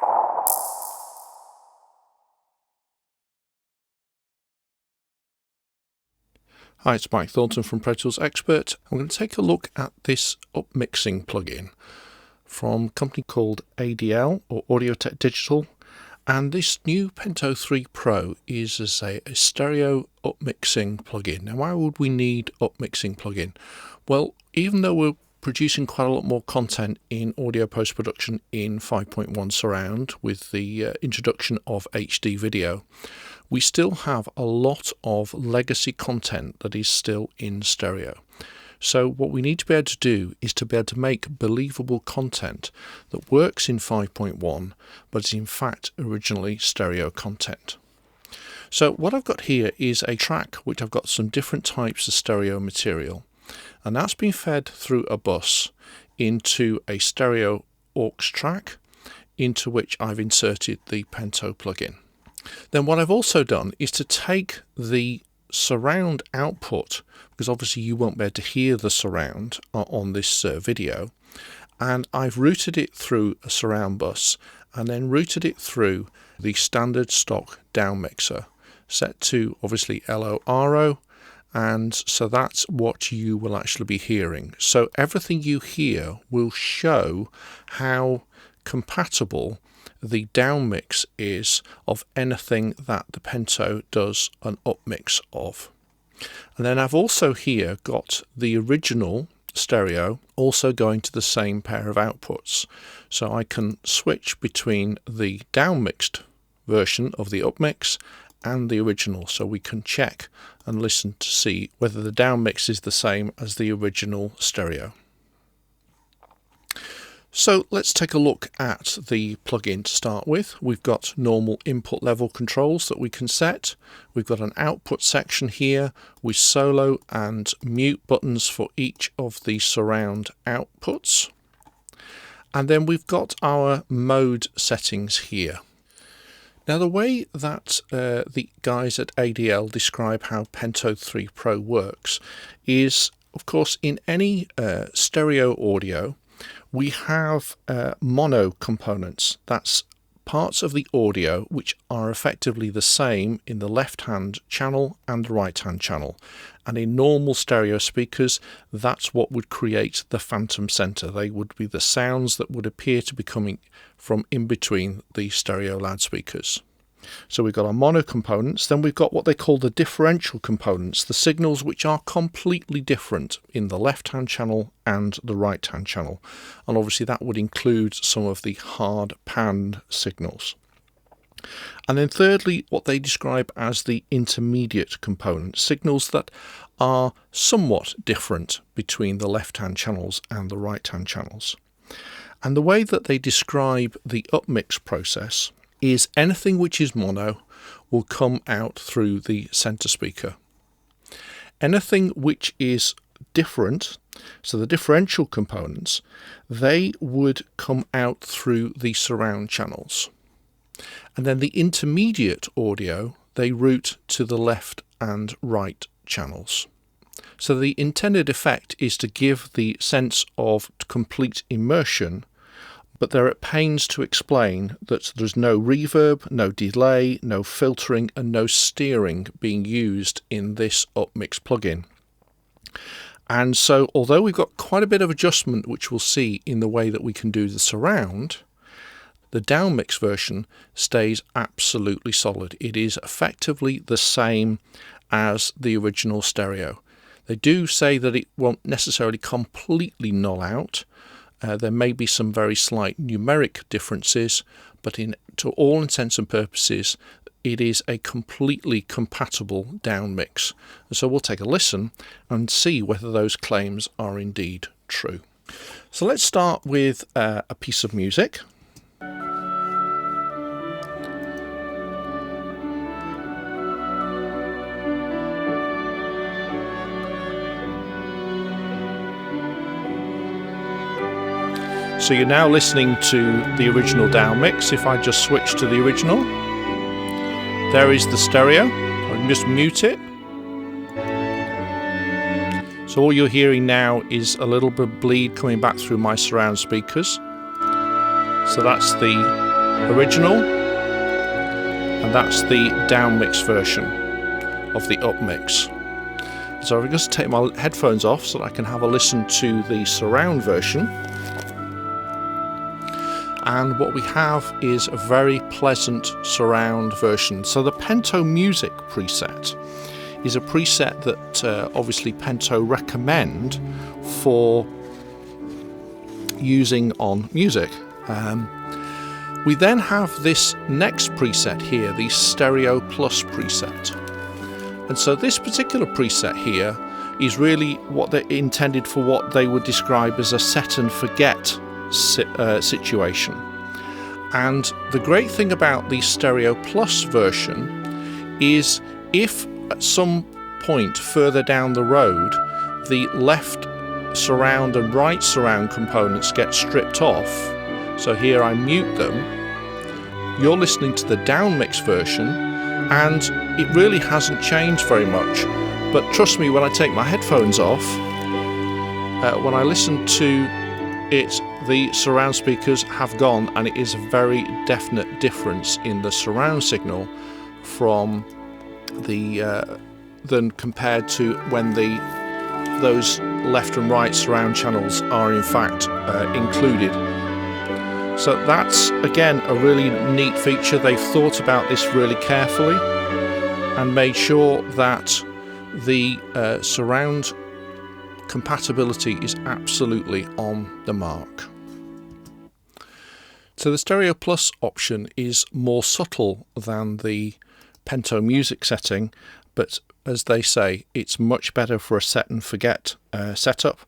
Hi, it's Mike Thornton from Pro Tools Expert. I'm going to take a look at this upmixing plugin from a company called ADL, or Audio Tech Digital, and this new Penteo Pro is, as I say, a stereo upmixing plugin. Now, why would we need upmixing plugin? Well, even though we're producing quite a lot more content in audio post-production in 5.1 surround with the introduction of HD video, we still have a lot of legacy content that is still in stereo. So what we need to be able to do is to be able to make believable content that works in 5.1 but is in fact originally stereo content. So what I've got here is a track which I've got some different types of stereo material, and that's been fed through a bus into a stereo aux track into which I've inserted the Penteo plugin. Then what I've also done is to take the surround output, because obviously you won't be able to hear the surround on this video, and I've routed it through a surround bus and then routed it through the standard stock down mixer set to obviously LO-RO, and so that's what you will actually be hearing. So everything you hear will show how compatible the downmix is of anything that the Penteo does an upmix of. And then I've also here got the original stereo also going to the same pair of outputs, so I can switch between the downmixed version of the upmix and the original, so we can check and listen to see whether the downmix is the same as the original stereo. So let's take a look at the plugin to start with. We've got normal input level controls that we can set. We've got an output section here with solo and mute buttons for each of the surround outputs. And then we've got our mode settings here. Now, the way that the guys at ADL describe how Penteo Pro works is, of course, in any stereo audio, we have mono components. That's parts of the audio which are effectively the same in the left-hand channel and the right-hand channel. And in normal stereo speakers, that's what would create the phantom center. They would be the sounds that would appear to be coming from in between the stereo loudspeakers. So we've got our mono components, then we've got what they call the differential components, the signals which are completely different in the left-hand channel and the right-hand channel. And obviously that would include some of the hard panned signals. And then thirdly, what they describe as the intermediate components, signals that are somewhat different between the left-hand channels and the right-hand channels. And the way that they describe the upmix process is anything which is mono will come out through the center speaker. Anything which is different, so the differential components, they would come out through the surround channels. And then the intermediate audio, they route to the left and right channels. So the intended effect is to give the sense of complete immersion, but they're at pains to explain that there's no reverb, no delay, no filtering, and no steering being used in this upmix plugin. And so, although we've got quite a bit of adjustment, which we'll see in the way that we can do the surround, the downmix version stays absolutely solid. It is effectively the same as the original stereo. They do say that it won't necessarily completely null out. There may be some very slight numeric differences, but to all intents and purposes, it is a completely compatible downmix. So we'll take a listen and see whether those claims are indeed true. So let's start with a piece of music. So you're now listening to the original downmix. If I just switch to the original, there is the stereo. I can just mute it. So all you're hearing now is a little bit of bleed coming back through my surround speakers. So that's the original, and that's the downmix version of the upmix. So I'm just take my headphones off so that I can have a listen to the surround version. And what we have is a very pleasant surround version. So the Penteo Music preset is a preset that obviously Penteo recommend for using on music. We then have this next preset here, the Stereo Plus preset. And so this particular preset here is really what they're intended for, what they would describe as a set and forget situation. And the great thing about the Stereo Plus version is if at some point further down the road the left surround and right surround components get stripped off, so here I mute them, you're listening to the downmix version and it really hasn't changed very much. But trust me, when I take my headphones off, when I listen to it, the surround speakers have gone, and it is a very definite difference in the surround signal from the than compared to when those left and right surround channels are in fact included. So that's again a really neat feature. They've thought about this really carefully and made sure that the surround compatibility is absolutely on the mark. So the Stereo Plus option is more subtle than the Penteo Music setting, but as they say, it's much better for a set and forget setup,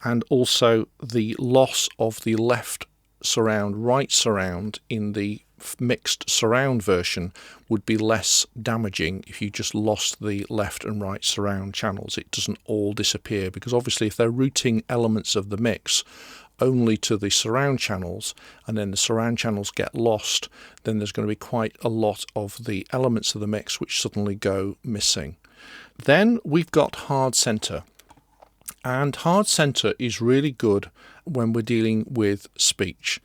and also the loss of the left surround, right surround in the mixed surround version would be less damaging if you just lost the left and right surround channels. It doesn't all disappear, because obviously if they're routing elements of the mix only to the surround channels and then the surround channels get lost, then there's going to be quite a lot of the elements of the mix which suddenly go missing. Then we've got hard center, and hard center is really good when we're dealing with speech.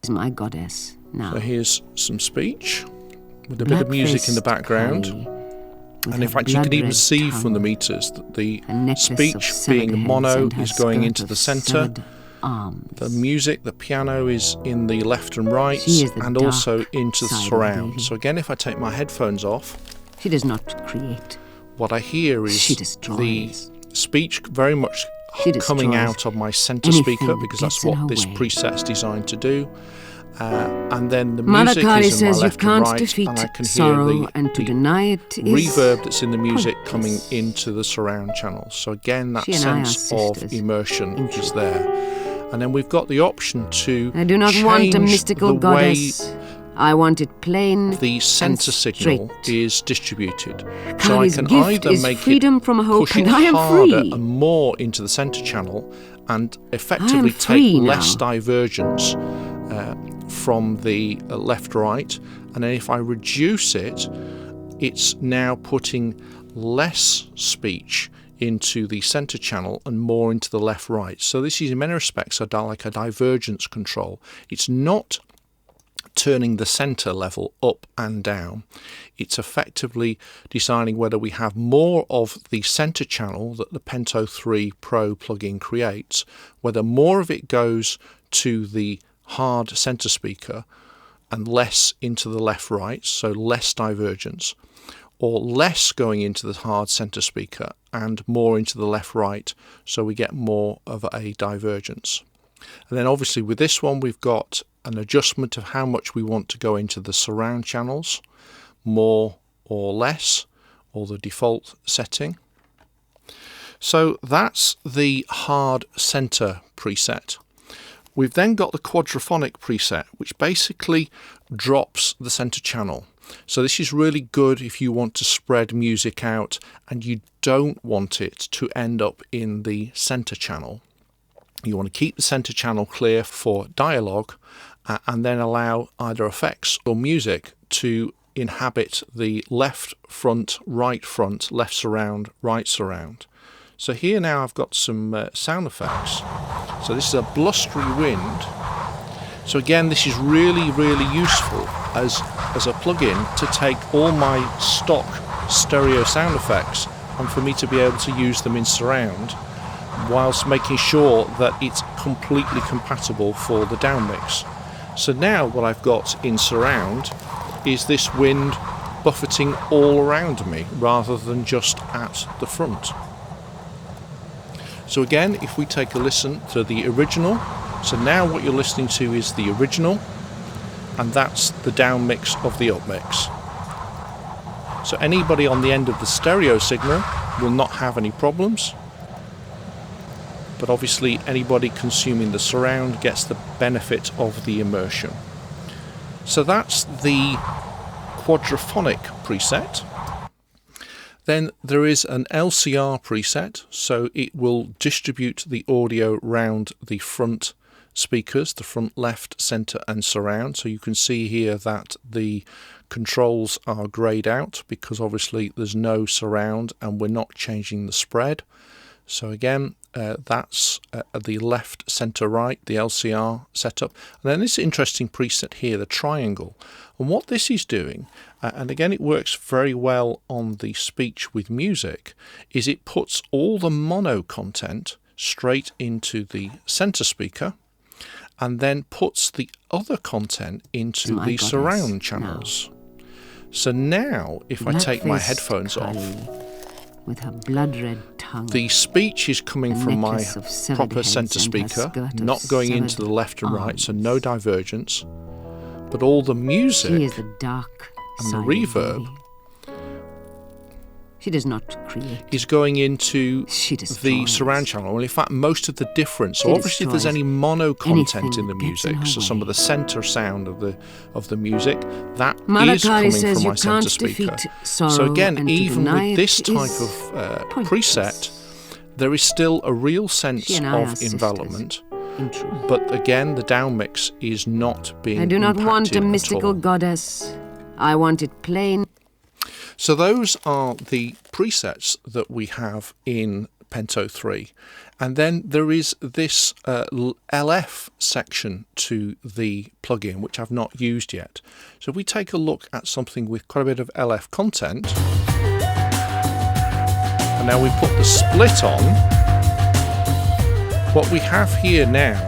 My goddess. Now, so here's some speech with a bit of music in the background, and in fact you can even see from the meters that the speech being mono is going into the center. The music, the piano is in the left and right, and also into the surround. So again, if I take my headphones off, she does not create. What I hear is the speech very much coming out of my center speaker, because that's what this preset is designed to do. And then the music is in my left and right, and I can hear the reverb that's in the music coming into the surround channels. So again, that sense of immersion is there. And then we've got the option to I do not want a mystical goddess. I want it plain. The center signal is distributed. Kali's so I can either make it from hope, push it harder and more into the center channel and effectively take less divergence from the left-right, and then if I reduce it, it's now putting less speech into the center channel and more into the left-right. So this is in many respects like a divergence control. It's not turning the center level up and down. It's effectively deciding whether we have more of the center channel that the Penteo 3 Pro plugin creates, whether more of it goes to the hard center speaker and less into the left-right, so less divergence, or less going into the hard center speaker and more into the left-right, so we get more of a divergence. And then obviously with this one we've got an adjustment of how much we want to go into the surround channels, more or less, or the default setting. So that's the hard center preset. We've then got the Quadraphonic preset, which basically drops the center channel. So this is really good if you want to spread music out and you don't want it to end up in the center channel. You want to keep the center channel clear for dialogue and then allow either effects or music to inhabit the left front, left surround, right surround. So here now I've got some sound effects. So this is a blustery wind, So again, this is really, really useful as a plugin to take all my stock stereo sound effects and for me to be able to use them in surround, whilst making sure that it's completely compatible for the downmix. So now what I've got in surround is this wind buffeting all around me rather than just at the front. So again, if we take a listen to the original, so now what you're listening to is the original, and that's the downmix of the upmix. So anybody on the end of the stereo signal will not have any problems, but obviously anybody consuming the surround gets the benefit of the immersion. So that's the Quadraphonic preset. Then there is an LCR preset, so it will distribute the audio round the front speakers, the front, left, centre and surround. So you can see here that the controls are greyed out because obviously there's no surround and we're not changing the spread. So again, that's the left, centre, right, the LCR setup. And then this interesting preset here, the triangle. And what this is doing, and again it works very well on the speech with music, is it puts all the mono content straight into the centre speaker and then puts the other content into the surround channels. So now if I take my headphones off, with her blood-red tongue, the speech is coming from my proper centre speaker, not going into the left and right, so no divergence. But all the music she is the dark and the reverb she does not create. Is going into the surround channel. Well, in fact, most of the difference. So obviously, if there's any mono content in the music, so some of the centre sound of the music, that is coming from my centre speaker. So again, even with this type of preset, there is still a real sense of envelopment. But again, the downmix is not being I do not want a mystical all. goddess. I want it plain. So those are the presets that we have in Penteo 3. And then there is this LF section to the plugin, which I've not used yet. So if we take a look at something with quite a bit of LF content, and now we put the split on, what we have here now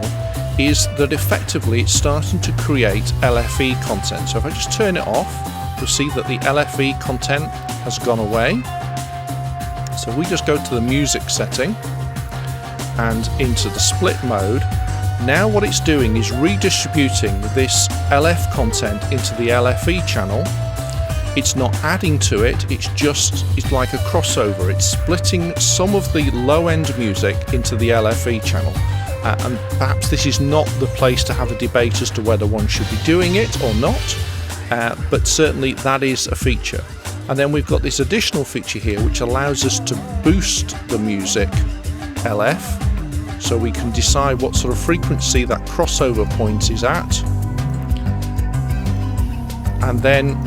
is that effectively it's starting to create LFE content. So if I just turn it off, you'll see that the LFE content has gone away. So we just go to the music setting and into the split mode. Now what it's doing is redistributing this LF content into the LFE channel. It's not adding to it, it's like a crossover. It's splitting some of the low-end music into the LFE channel. And perhaps this is not the place to have a debate as to whether one should be doing it or not, but certainly that is a feature. And then we've got this additional feature here which allows us to boost the music LF, so we can decide what sort of frequency that crossover point is at. And then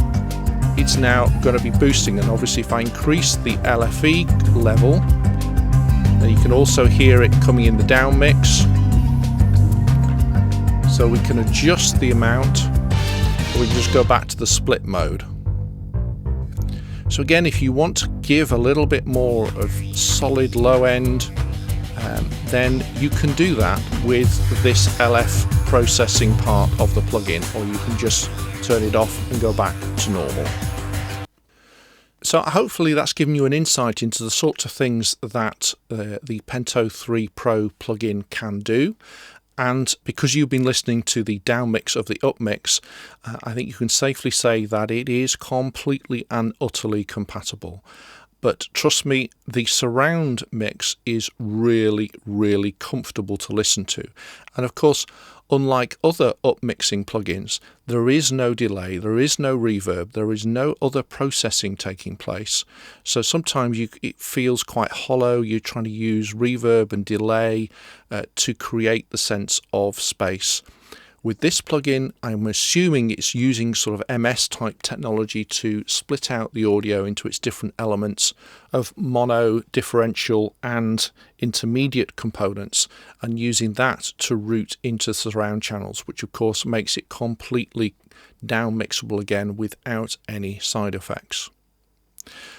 it's now going to be boosting, and obviously if I increase the LFE level, then you can also hear it coming in the down mix. So we can adjust the amount, or we can just go back to the split mode. So again, if you want to give a little bit more of solid low end, then you can do that with this LF processing part of the plugin, or you can just turn it off and go back to normal. So hopefully that's given you an insight into the sorts of things that the Penteo 3 Pro plugin can do. And because you've been listening to the downmix of the upmix, I think you can safely say that it is completely and utterly compatible. But trust me, the surround mix is really, really comfortable to listen to. And of course, unlike other upmixing plugins, there is no delay, there is no reverb, there is no other processing taking place. So sometimes it feels quite hollow. You're trying to use reverb and delay to create the sense of space. With this plugin, I'm assuming it's using sort of MS type technology to split out the audio into its different elements of mono, differential and intermediate components, and using that to route into surround channels, which of course makes it completely downmixable again without any side effects.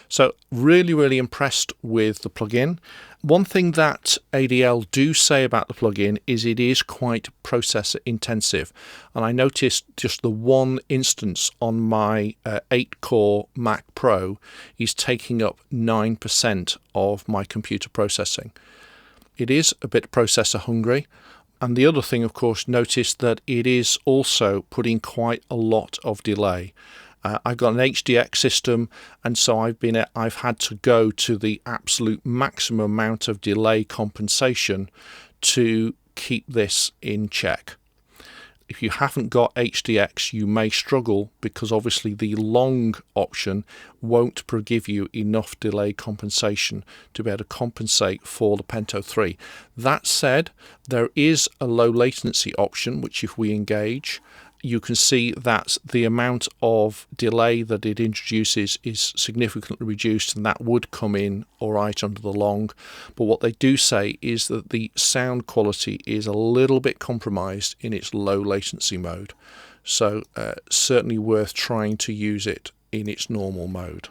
So really impressed with the plugin. One thing that ADL do say about the plugin is it is quite processor intensive, and I noticed just the one instance on my 8-core Mac Pro is taking up 9% of my computer processing. It is a bit processor hungry. And the other thing, of course, notice that it is also putting quite a lot of delay. I've got an HDX system, and so I've had to go to the absolute maximum amount of delay compensation to keep this in check. If you haven't got HDX, you may struggle because obviously the long option won't give you enough delay compensation to be able to compensate for the Penteo 3. That said, there is a low latency option, which if we engage, you can see that the amount of delay that it introduces is significantly reduced, and that would come in all right under the long. But what they do say is that the sound quality is a little bit compromised in its low latency mode. So certainly worth trying to use it in its normal mode.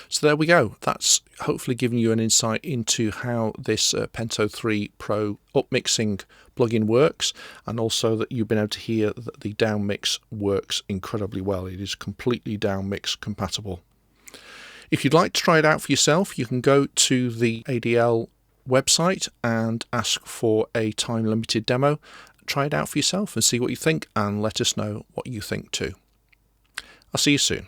So there we go. That's hopefully giving you an insight into how this Penteo 3 Pro upmixing plugin works, and also that you've been able to hear that the downmix works incredibly well. It is completely downmix compatible. If you'd like to try it out for yourself, you can go to the ADL website and ask for a time-limited demo. Try it out for yourself and see what you think, and let us know what you think too. I'll see you soon.